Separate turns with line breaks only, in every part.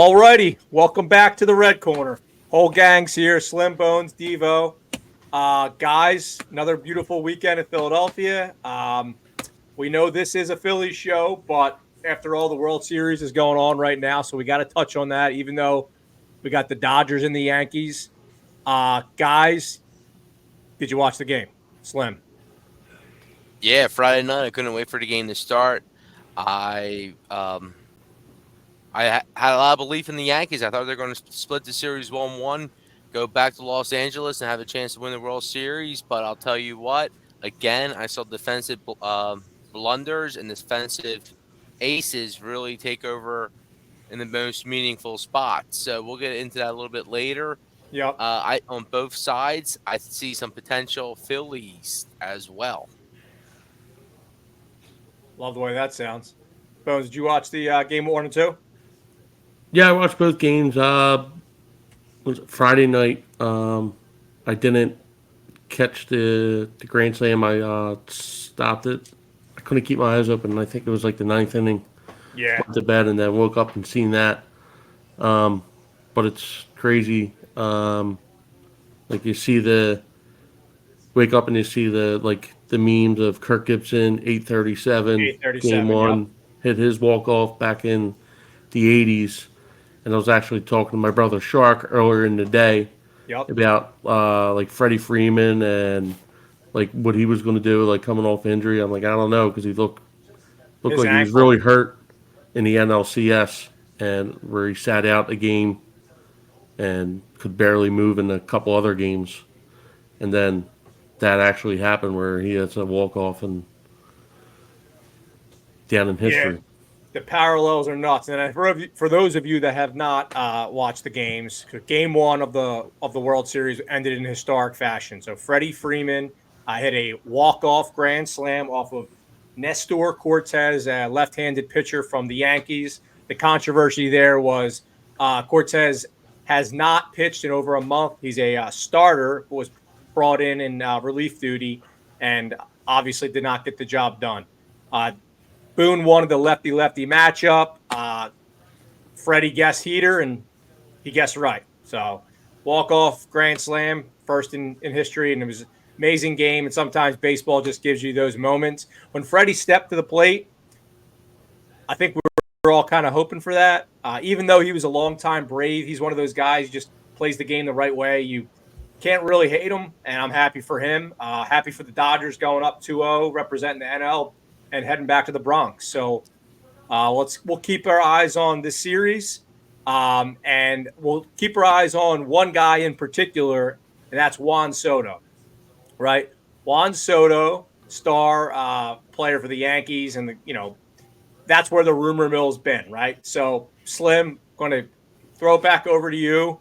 Alrighty, welcome back to the Red Corner. Whole gang's here, Slim Bones, Devo. Guys, another beautiful weekend in Philadelphia. We know this is a Phillies show, but after all, the World Series is going on right now, so we got to touch on that, even though we got the Dodgers and the Yankees. Guys, did you watch the game? Slim.
Yeah, Friday night. I couldn't wait for the game to start. I had a lot of belief in the Yankees. I thought they were going to split the series 1-1, go back to Los Angeles, and have a chance to win the World Series. But I'll tell you what, again, I saw defensive blunders and defensive aces really take over in the most meaningful spots. So we'll get into that a little bit later.
Yep.
I on both sides, I see some potential Phillies as well.
Love the way that sounds. Bones, did you watch the game 1 and 2?
Yeah, I watched both games. Was it Friday night? I didn't catch the grand slam. I stopped it. I couldn't keep my eyes open. I think it was like the ninth inning.
Yeah.
Went to bed and then woke up and seen that. But it's crazy. Like you see wake up and you see the memes of Kirk Gibson 837
837,
game one
yep.
hit his walk off back in the 80s. And I was actually talking to my brother Shark earlier in the day about like Freddie Freeman and like what he was going to do, like coming off injury. I'm like, I don't know, because he looked
His
like he was
ankle.
really hurt in the NLCS, and where he sat out a game and could barely move in a couple other games, and then that actually happened where he had to walk off and down in history.
Yeah. The parallels are nuts. And for those of you that have not watched the games, game one of the World Series ended in historic fashion. So Freddie Freeman hit a walk-off grand slam off of Nestor Cortez, a left-handed pitcher from the Yankees. The controversy there was Cortez has not pitched in over a month. He's a starter who was brought in relief duty and obviously did not get the job done. Boone wanted the lefty-lefty matchup. Freddie guessed heater, and he guessed right. So walk-off grand slam, first in history, and it was an amazing game. And sometimes baseball just gives you those moments. When Freddie stepped to the plate, I think we were all kind of hoping for that. Even though he was a longtime Brave, he's one of those guys who just plays the game the right way. You can't really hate him, and I'm happy for him. Happy for the Dodgers going up 2-0, representing the NL. And heading back to the Bronx. So we'll keep our eyes on this series, and we'll keep our eyes on one guy in particular, and that's Juan Soto, right? Juan Soto, star player for the Yankees, and that's where the rumor mill's been, right? So Slim, going to throw it back over to you.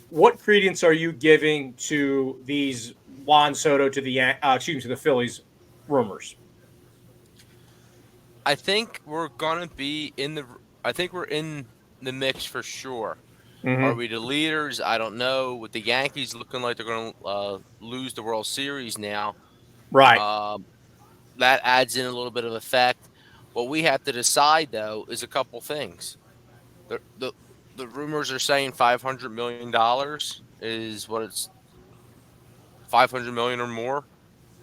What credence are you giving to these Juan Soto to the Phillies rumors?
I think we're gonna be in the. I think we're in the mix for sure.
Mm-hmm.
Are we the leaders? I don't know. With the Yankees looking like they're gonna lose the World Series now,
Right.
that adds in a little bit of effect. What we have to decide though is a couple things. The rumors are saying $500 million is what it's. 500 million or more,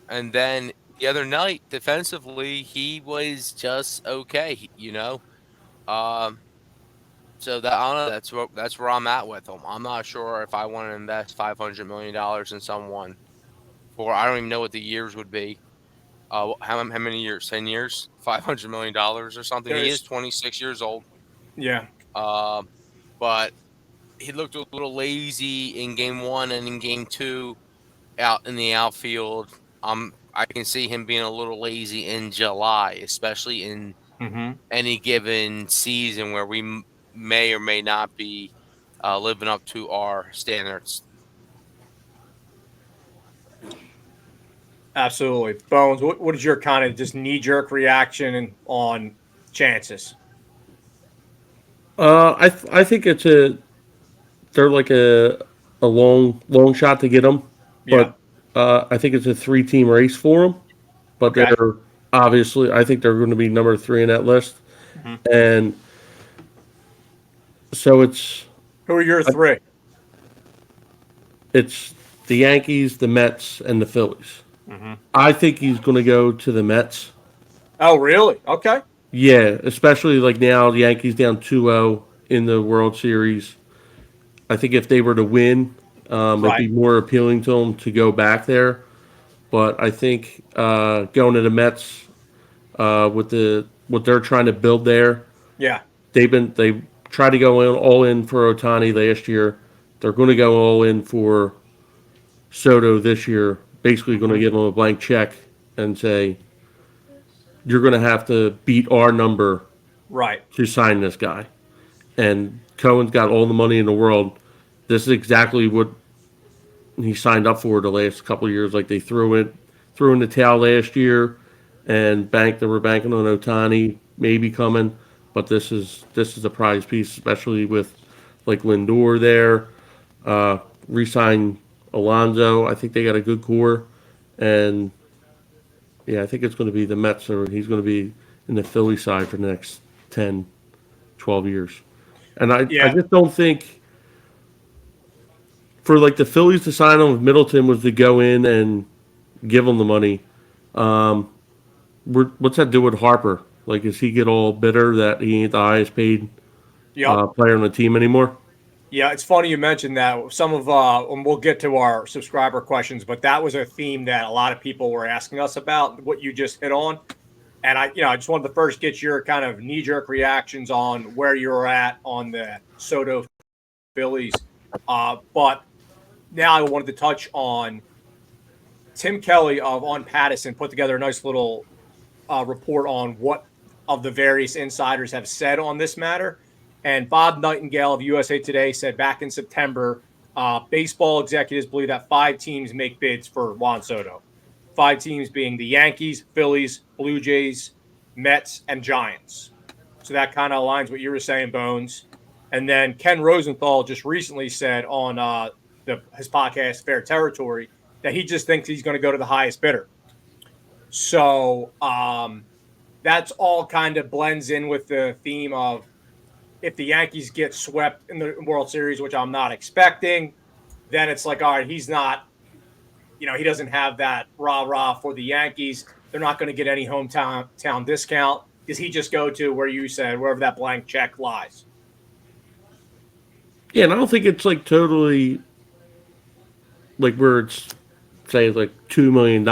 and then the other night, defensively, he was just okay, So that I don't know. That's where I'm at with him. I'm not sure if I want to invest $500 million in someone for. I don't even know what the years would be. How many years? 10 years? $500 million or something. He is 26 years old.
Yeah.
But he looked a little lazy in game one and in game two, out in the outfield. I can see him being a little lazy in July, especially in any given season where we may or may not be living up to our standards.
Absolutely. Bones, what is your kind of just knee-jerk reaction on chances?
I think they're like a long shot to get them,
Yeah.
but I think it's a 3-team race for them. But
Okay.
they're obviously, I think they're going to be number 3 in that list.
Mhm.
And So it's
Who are your three?
it's the Yankees, the Mets, and the Phillies.
Mm-hmm.
I think he's going to go to the Mets.
Oh, really? Okay.
Yeah, especially like now the Yankees down 2-0 in the World Series. I think if they were to win, it'd
Right.
be more appealing to them to go back there. But I think going to the Mets with the what they're trying to build there,
Yeah.
they tried to go in all in for Otani last year. They're going to go all in for Soto this year. Basically, going to
Mm-hmm.
give them a blank check and say you're going to have to beat our number
Right.
to sign this guy. And Cohen's got all the money in the world. This is exactly what he signed up for the last couple of years. Like they threw in the towel last year, and they were banking on Otani maybe coming, but this is a prize piece, especially with like Lindor there. Resign Alonso. I think they got a good core, and yeah, I think it's going to be the Mets, or he's going to be in the Philly side for the next 10, 12 years. And I
Yeah.
just don't think for like the Phillies to sign him, if Middleton was to go in and give him the money. What's that do with Harper? Like, does he get all bitter that he ain't the highest paid
Yep.
player on the team anymore?
Yeah, it's funny you mentioned that. Some of and we'll get to our subscriber questions, but that was a theme that a lot of people were asking us about. What you just hit on, and I just wanted to first get your kind of knee-jerk reactions on where you're at on the Soto Phillies. But now I wanted to touch on Tim Kelly of On Pattison put together a nice little report on what of the various insiders have said on this matter. And Bob Nightingale of USA Today said back in September, baseball executives believe that 5 teams make bids for Juan Soto. 5 teams being the Yankees, Phillies, Blue Jays, Mets, and Giants. So that kind of aligns what you were saying, Bones. And then Ken Rosenthal just recently said on his podcast, Fair Territory, that he just thinks he's going to go to the highest bidder. So that's all kind of blends in with the theme of if the Yankees get swept in the World Series, which I'm not expecting, then it's like, all right, he's not, he doesn't have that rah-rah for the Yankees. They're not going to get any hometown discount. Does he just go to where you said, wherever that blank check lies?
Yeah, and I don't think it's like totally like where it's say like $2 million.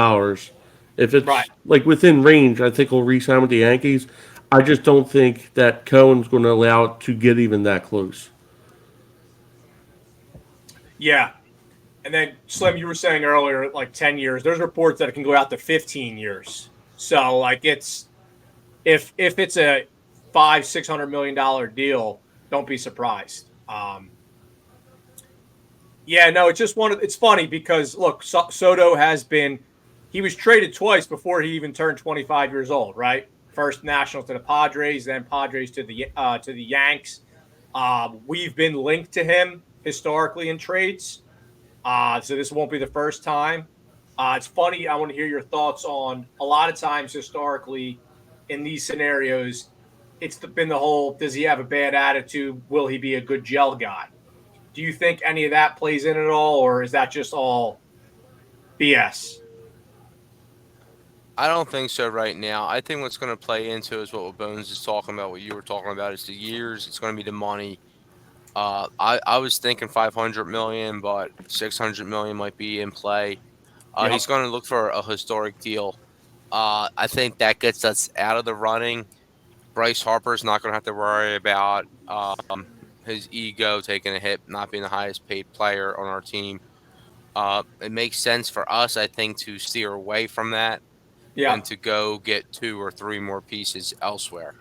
If it's
Right.
like within range, I think he'll re-sign with the Yankees. I just don't think that Cohen's going to allow it to get even that close.
Yeah. And then, Slim, you were saying earlier, like 10 years. There's reports that it can go out to 15 years. So, like, it's if it's a $500-600 million deal, don't be surprised. Yeah, no, it's just it's funny because look, Soto he was traded twice before he even turned 25 years old, right? First Nationals to the Padres, then Padres to the Yanks. We've been linked to him historically in trades, so this won't be the first time. It's funny. I want to hear your thoughts on a lot of times historically in these scenarios. It's been the whole: does he have a bad attitude? Will he be a good gel guy? Do you think any of that plays in at all, or is that just all BS?
I don't think so right now. I think what's going to play into is what Bones is talking about, what you were talking about, is the years. It's going to be the money. I was thinking 500 million, but 600 million might be in play.
Yep.
He's going to look for a historic deal. I think that gets us out of the running. Bryce Harper's not going to have to worry about his ego taking a hit, not being the highest paid player on our team. It makes sense for us, I think, to steer away from that
Yeah.
and to go get 2 or 3 more pieces elsewhere.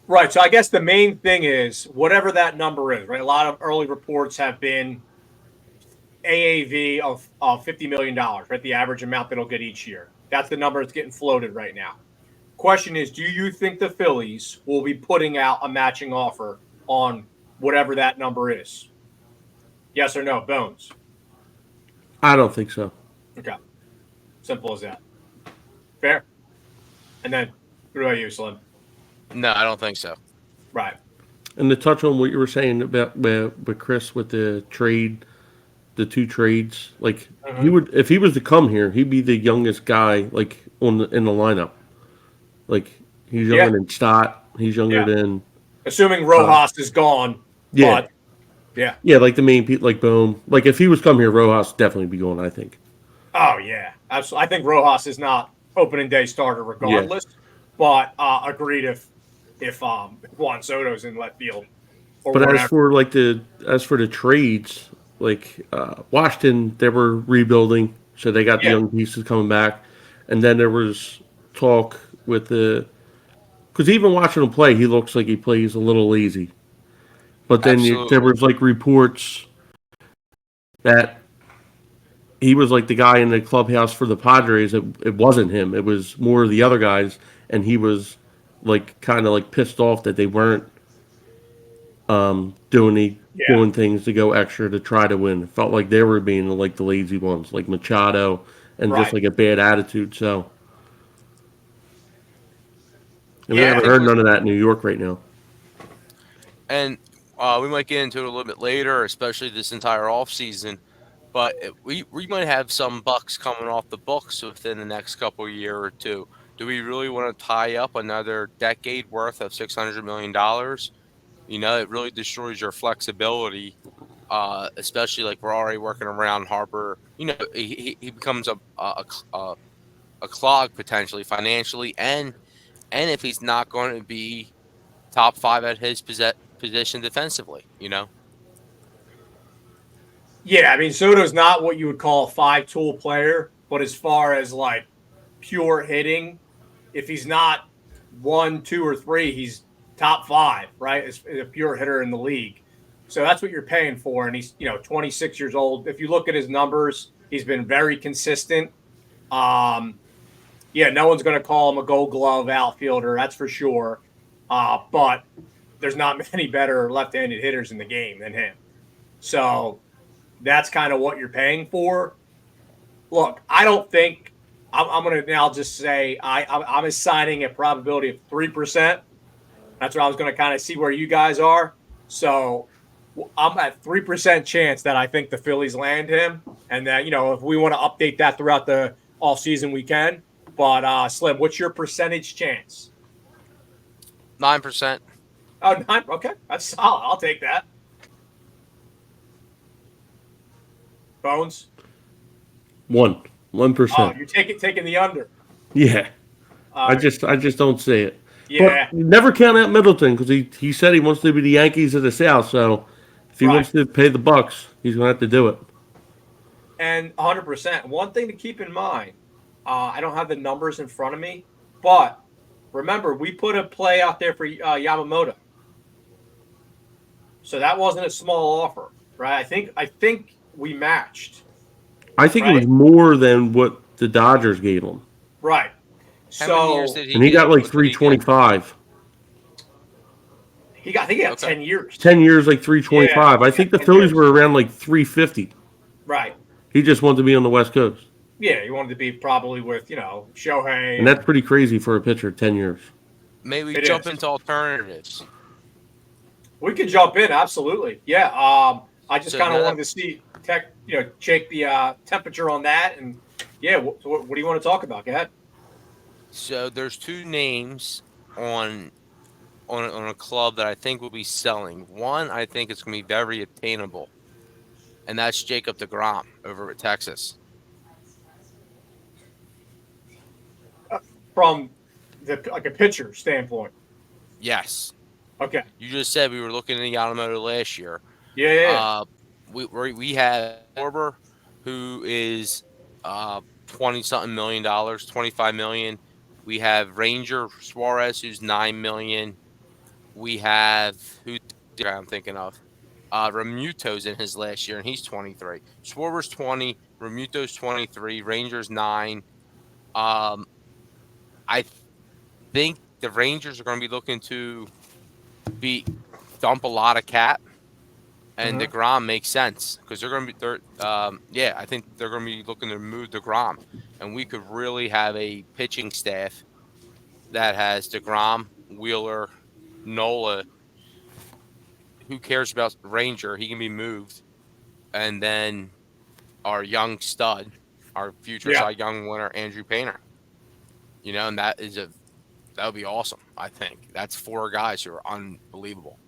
Right. So I guess the main thing is whatever that number is, right? A lot of early reports have been AAV of $50 million, right? The average amount that he'll get each year. That's the number that's getting floated right now. Question is, do you think the Phillies will be putting out a matching offer on whatever that number is? Yes or no, Bones?
I don't think so.
Okay. Simple as that. Fair. And then, what about you, Slim?
No, I don't think so.
Right.
And to touch on what you were saying about with Chris with the trade, the two trades, like he
Mhm.
would if he was to come here, he'd be the youngest guy like in the lineup. Like he's younger
Yeah,
than Stott. He's younger
yeah.
than
Assuming
uh,
Rojas is gone,
yeah,
but yeah.
yeah, like the main people like Bohm. Like if he was come here, Rojas definitely be going. I think.
Oh yeah, absolutely. I think Rojas is not opening day starter
Yeah,
regardless, but agreed if Juan Soto's in left field or
but
whatever.
as for the trades, like Washington, they were rebuilding, so they got the
Yeah,
young pieces coming back, and then there was talk with the because even watching him play, he looks like he plays a little lazy. But then there
Absolutely.
was like reports that he was like the guy in the clubhouse for the Padres. It wasn't him. It was more of the other guys, and he was like kind of like pissed off that they weren't
yeah,
doing things to go extra to try to win. It felt like they were being like the lazy ones, like Machado, and just
right.
like a bad attitude. So, and we
I
Yeah,
haven't
think
heard none of that in New York right now.
and we might get into it a little bit later, especially this entire offseason. But we might have some bucks coming off the books within the next couple year or two. Do we really want to tie up another decade worth of $600 million? It really destroys your flexibility, especially like we're already working around Harper. He becomes a clog potentially financially, and if he's not going to be top five at his position defensively.
yeah. I mean, Soto's not what you would call a five-tool player, but as far as like pure hitting, if he's not one, two, or three, he's top five, right? As a pure hitter in the league. So that's what you're paying for. And he's 26 years old. If you look at his numbers, he's been very consistent. Um, yeah, no one's going to call him a Gold Glove outfielder, that's for sure. But there's not many better left-handed hitters in the game than him. So that's kind of what you're paying for. Look, I don't think I'm going to now just say I'm assigning a probability of 3%. That's what I was going to kind of see where you guys are. So I'm at 3% chance that I think the Phillies land him, and that if we want to update that throughout the off season, we can. But Slim, what's your percentage chance?
9%.
Oh, nine. Okay, that's solid. I'll take that. Bones.
One
Oh,
percent.
you're taking the under.
Yeah,
All right.
I just don't see it. But
Yeah,
never count out Middleton because he said he wants to be the Yankees of the South. So if he
right.
wants to pay the Bucks, he's gonna have to do it.
And 100%. One thing to keep in mind, I don't have the numbers in front of me, but remember, we put a play out there for Yamamoto. So that wasn't a small offer, right? I think we matched,
I think it
right?
was more than what the Dodgers gave him,
Right.
How many years
So
did he
and he
get?
got like
What did
three
he get?
twenty five.
I think he got
Okay.
10 years.
10 years, like three twenty
Yeah,
five. I
he got
think the
10
Phillies
years.
were around like 350.
Right.
He just wanted to be on the West Coast,
Yeah, he wanted to be probably with, Shohei,
and that's
and
pretty crazy for a pitcher. 10 years.
Maybe
it
jump
is.
into alternatives.
We could jump in, absolutely. Yeah. I just
So
kind of
now that
wanted to see check the temperature on that, and yeah. What do you want to talk about? Go ahead.
so there's two names on a club that I think will be selling. One, I think it's going to be very attainable, and that's Jacob deGrom over at Texas.
From like a pitcher standpoint.
Yes,
Okay.
you just said we were looking at Yamamoto last year.
Yeah, yeah, yeah.
We have Schwarber, who is 20-something million, 25 million. We have Ranger Suarez, who's 9 million. We have who I'm thinking of. Remuto's in his last year, and he's 23. Schwarber's 20. Remuto's 23. Rangers 9. Um, I think the Rangers are going to be looking to be dump a lot of cap, and
Mhm.
deGrom makes sense because they're going to be. Yeah, I think they're going to be looking to move deGrom, and we could really have a pitching staff that has deGrom, Wheeler, Nola, who cares about Ranger? He can be moved. And then our young stud, our future Cy Young winner, Andrew Painter. And that would be awesome. I think that's 4 guys who are unbelievable.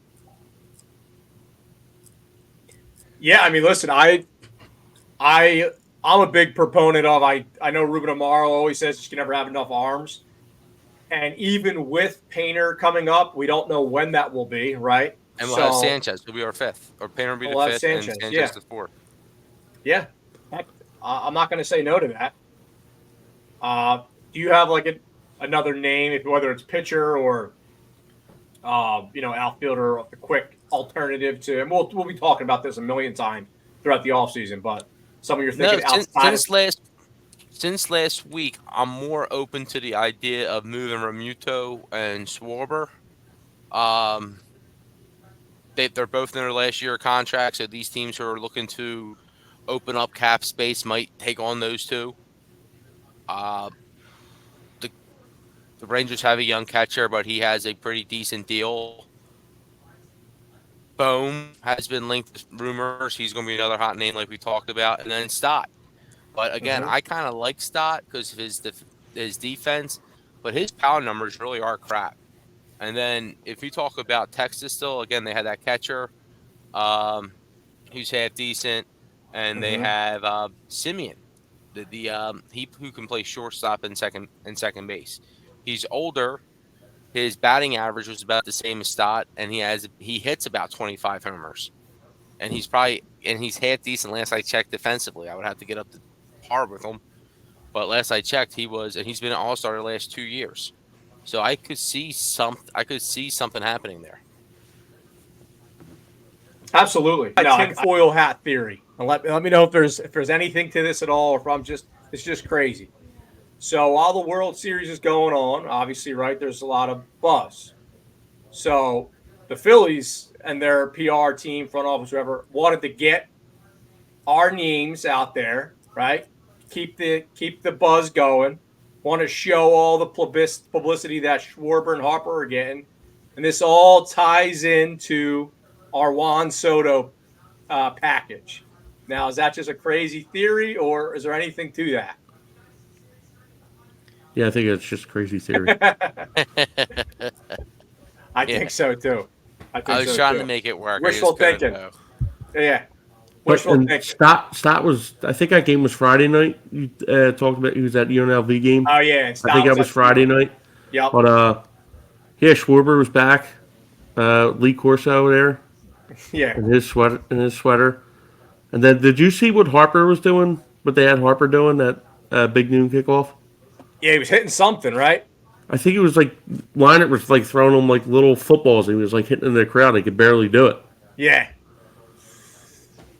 Yeah, I mean, listen, I'm a big proponent of. I know Ruben Amaro always says you can never have enough arms, and even with Painter coming up, we don't know when that will be, right?
And we'll have Sanchez. He'll be our 5th, or Painter will be the 5th,
Sanchez,
and Sanchez the 4th.
Yeah, heck, I'm not going to say no to that. Do you have like another name, whether it's pitcher or outfielder, a quick alternative to? And we'll be talking about this a million times throughout the offseason, but some of your thinking outside.
Since last week, I'm more open to the idea of moving Realmuto and Schwarber. They're both in their last year of contract, so these teams who are looking to open up cap space might take on those two. The Rangers have a young catcher, but he has a pretty decent deal. Bohm has been linked to rumors. He's going to be another hot name like we talked about. And then Stott. But again, I kind of like Stott because of his defense, but his power numbers really are crap. And then if you talk about Texas still, again, they had that catcher who's half decent, and they have Simeon, he who can play shortstop and second base. He's older. His batting average was about the same as Stott, and he hits about 25 homers. And he's half decent. Last I checked defensively, I would have to get up to par with him. But last I checked, he's been an all-star the last 2 years. So I could see something happening there.
Absolutely. Tinfoil hat theory. And let me know if there's anything to this at all, or if it's just crazy. So while the World Series is going on, obviously, right, there's a lot of buzz. So the Phillies and their PR team, front office, whoever, wanted to get our names out there, right? Keep the buzz going. Want to show all the publicity that Schwarber and Harper are getting. And this all ties into our Juan Soto package. Now, is that just a crazy theory, or is there anything to that?
Yeah, I think it's just crazy theory.
I think so too.
I was trying to make it work.
Wishful thinking. Yeah.
Wishful thinking. Stott was. I think that game was Friday night. You talked about he was at UNLV game.
Oh yeah,
I think that was Friday night.
Yep.
But Schwarber was back. Lee Corso there.
Yeah.
In his sweater. And then, did you see what Harper was doing? What they had Harper doing that big noon kickoff?
Yeah, he was hitting something, right?
I think it was like Leinert was like throwing them like little footballs. He was like hitting in the crowd. He could barely do it.
Yeah.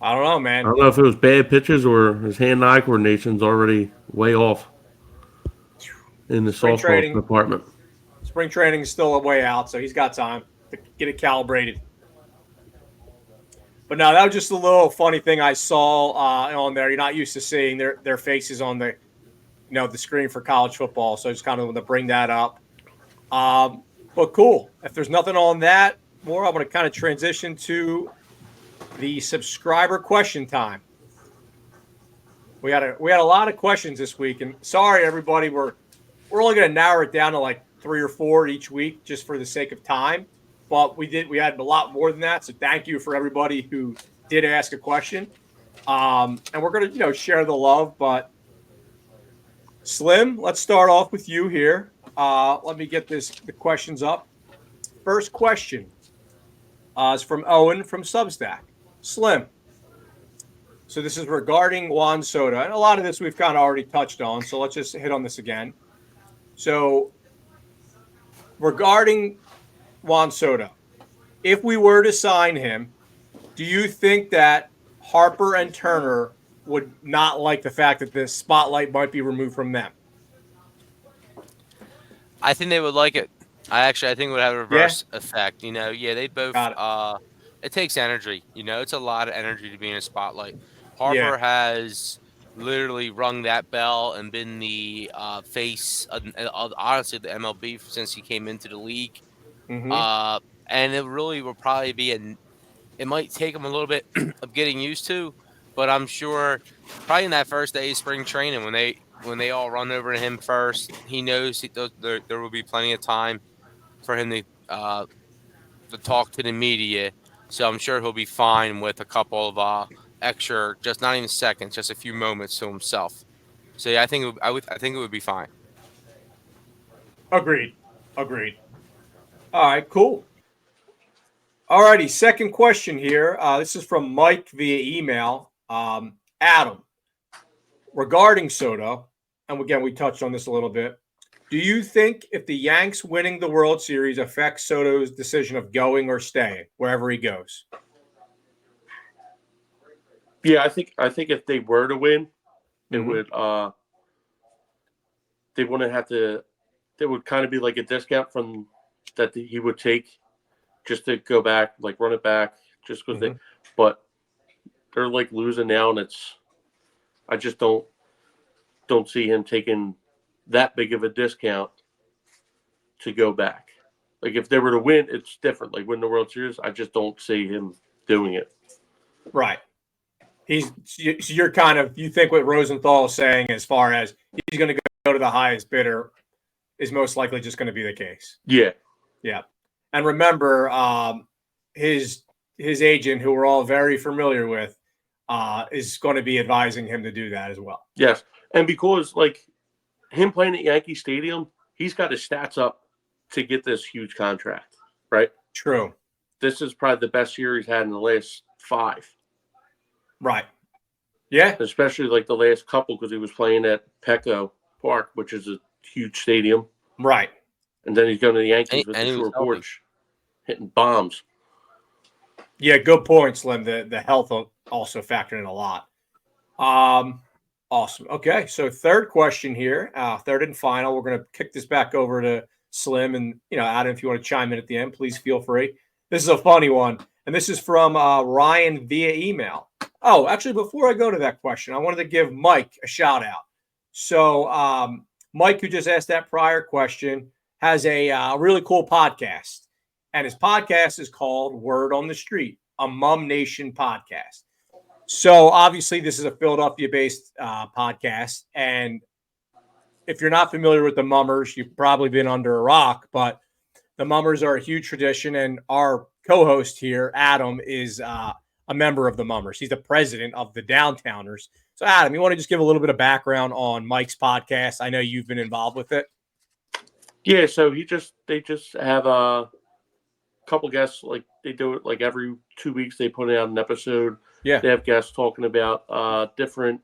I don't know, man.
I don't know if it was bad pitches or his hand-eye coordination's already way off in the softball department.
Spring training is still a way out, so he's got time to get it calibrated. But no, that was just a little funny thing I saw on there. You're not used to seeing their faces on the screen for college football, so I just kind of want to bring that up. But cool. If there's nothing on that more, I'm going to kind of transition to the subscriber question time. We had a lot of questions this week, and sorry everybody, we're only going to narrow it down to like 3 or 4 each week just for the sake of time. But we had a lot more than that, so thank you for everybody who did ask a question. And we're going to share the love, but Slim, let's start off with you here. Let me get the questions up. First question is from Owen from Substack. Slim. So this is regarding Juan Soto. And a lot of this we've kind of already touched on, so let's just hit on this again. So regarding Juan Soto, if we were to sign him, do you think that Harper and Turner would not like the fact that the spotlight might be removed from them?
I think they would like it. I think it would have a reverse effect. They both. It takes energy. It's a lot of energy to be in a spotlight. Harper has literally rung that bell and been the face, honestly, the MLB since he came into the league.
Mm-hmm.
And it really will probably be It might take him a little bit of getting used to, but I'm sure probably in that first day of spring training when they all run over to him first, he knows there will be plenty of time for him to talk to the media. So I'm sure he'll be fine with a couple of extra, just not even seconds, just a few moments to himself. So yeah, I think it would be fine.
Agreed. Agreed. All right, cool. All righty, second question here. This is from Mike via email. Adam, regarding Soto, and again, we touched on this a little bit. Do you think if the Yanks winning the World Series affects Soto's decision of going or staying wherever he goes?
Yeah, I think if they were to win, it would they wouldn't have to. There would kind of be like a discount from that he would take just to go back, like run it back, just because they. But they're like losing now, and I just don't see him taking that big of a discount to go back. Like if they were to win, it's different. Like win the World Series, I just don't see him doing it.
Right. You're kind of, you think what Rosenthal is saying as far as he's going to go to the highest bidder is most likely just going to be the case.
Yeah.
Yeah. And remember, his agent, who we're all very familiar with, is going to be advising him to do that as well.
Yes. And because like him playing at Yankee Stadium, he's got his stats up to get this huge contract, right?
True.
This is probably the best year he's had in the last 5.
Right. Yeah.
Especially like the last couple because he was playing at Petco Park, which is a huge stadium.
Right.
And then he's going to the Yankees with the short porch, hitting bombs.
Yeah, good point, Slim. The health also factored in a lot. Awesome. Okay, so third question here, third and final. We're going to kick this back over to Slim, and Adam, if you want to chime in at the end, please feel free. This is a funny one, and this is from Ryan via email. Oh, actually, before I go to that question, I wanted to give Mike a shout out. So, Mike, who just asked that prior question, has a really cool podcast, and his podcast is called Word on the Street, a Mum Nation podcast. So obviously this is a Philadelphia-based podcast, and if you're not familiar with the Mummers, you've probably been under a rock, but the Mummers are a huge tradition, and our co-host here, Adam, is a member of the Mummers. He's the president of the Downtowners. So Adam, you want to just give a little bit of background on Mike's podcast? I know you've been involved with it.
Yeah, so they just have a couple guests, like they do it like every 2 weeks they put out an episode.
Yeah.
They have guests talking about different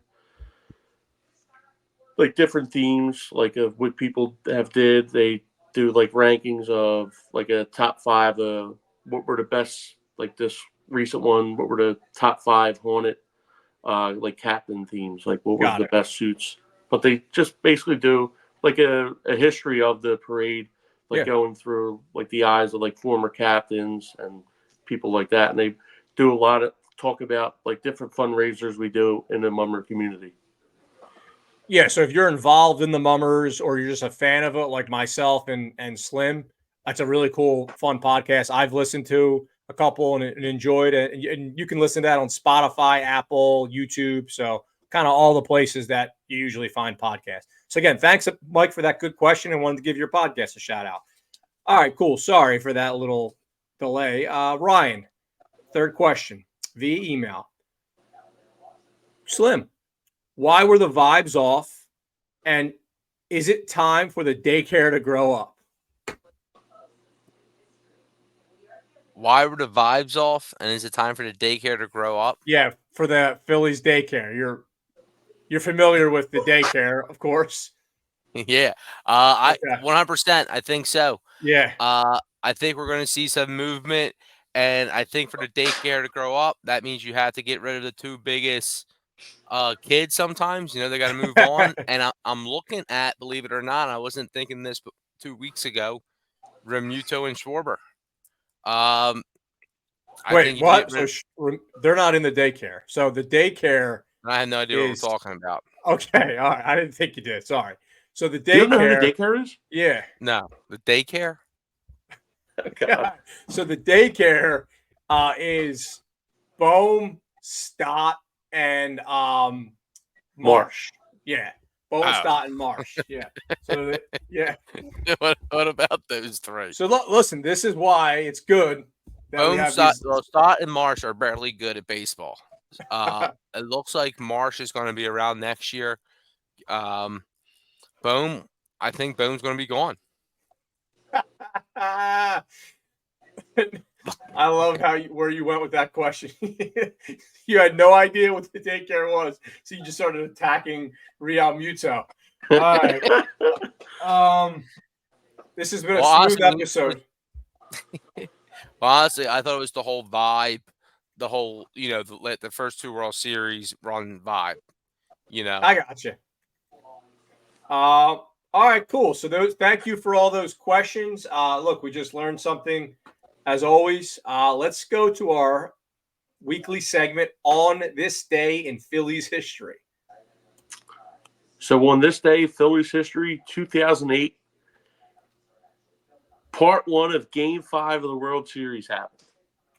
themes, like of what people have did. They do like rankings of like a top 5 what were the best, like this recent one, what were the top 5 haunted like captain themes, like what was the best suits. But they just basically do like a history of the parade, like going through like the eyes of like former captains and people like that. And they do a lot of talk about like different fundraisers we do in the Mummer community.
Yeah, so if you're involved in the Mummers or you're just a fan of it, like myself and Slim, that's a really cool, fun podcast. I've listened to a couple and enjoyed it. And you can listen to that on Spotify, Apple, YouTube. So kind of all the places that you usually find podcasts. So again, thanks, Mike, for that good question, and wanted to give your podcast a shout out. All right, cool. Sorry for that little delay. Ryan, third question via email. Slim, why were the vibes off? And is it time for the daycare to grow up?
Why were the vibes off? And is it time for the daycare to grow up?
Yeah, for the Phillies Daycare. You're familiar with the daycare, of course.
Yeah. I 100%. I think so.
Yeah.
I think we're going to see some movement, and I think for the daycare to grow up, that means you have to get rid of the 2 biggest kids sometimes. They got to move on. And I'm looking at, believe it or not, I wasn't thinking this 2 weeks ago, Remuto and Schwarber.
Wait, what? So they're not in the daycare. So the daycare.
I have no idea what we're talking about.
Okay, all right. I didn't think you did. Sorry. So the daycare.
You don't know who the daycare is?
Yeah.
No, the daycare.
God. So the daycare is Bohm, Stott, and Marsh. Yeah. Bohm, Stott, and Marsh. Yeah. So, yeah.
What about those three?
So, listen, this is why it's good that we
Bohm,
have
Stott,
these.
well, Stott and Marsh are barely good at baseball. It looks like Marsh is going to be around next year. Bohm, I think Bohm's going to be gone.
I love where you went with that question. You had no idea what the daycare was, so you just started attacking Real Muto. All right. This has been a smooth episode.
Honestly, I thought it was the whole vibe, the whole the first two World Series run vibe.
I got you. All right, cool. So thank you for all those questions. Look, we just learned something as always. Let's go to our weekly segment on this day in Phillies history.
So on this day, Phillies history, 2008, Part 1 of Game 5 of the World Series happened.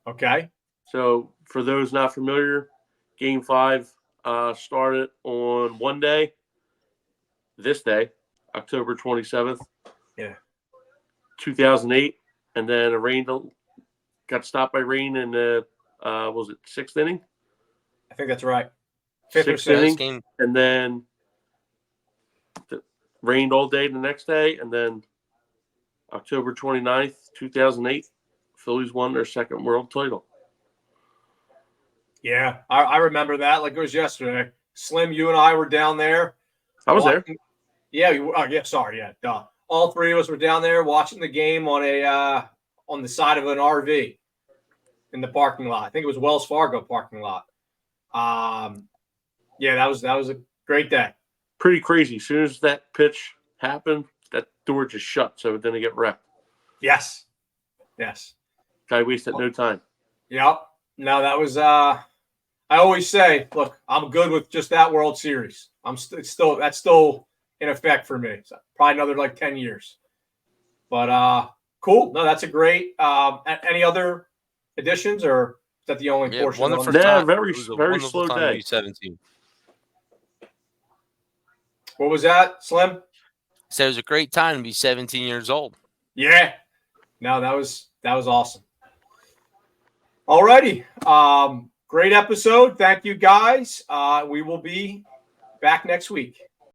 Okay.
So for those not familiar, Game 5 started on one day, this day, October 27th, 2008, and then got stopped by rain in the was it sixth inning?
I think that's right.
Sixth inning, and then rained all day the next day, and then October 29th, 2008, Phillies won their second world title.
Yeah, I remember that like it was yesterday. Slim, you and I were down there.
I was there.
Yeah, duh. All three of us were down there watching the game on the side of an RV in the parking lot. I think it was Wells Fargo parking lot. Yeah, that was a great day.
Pretty crazy. As soon as that pitch happened, that door just shut, so it didn't get wrecked.
Yes.
Guy wasted no time.
Yep. No, that was. I always say, look, I'm good with just that World Series. That's still in effect for me. So probably another like 10 years. But cool. No, that's a great. Any other additions, or is that the only portion?
Wonderful
time.
Yeah,
very slow day.
17.
What was that, Slim?
So it was a great time to be 17 years old.
Yeah. No, that was awesome. All righty. Great episode. Thank you, guys. We will be back next week.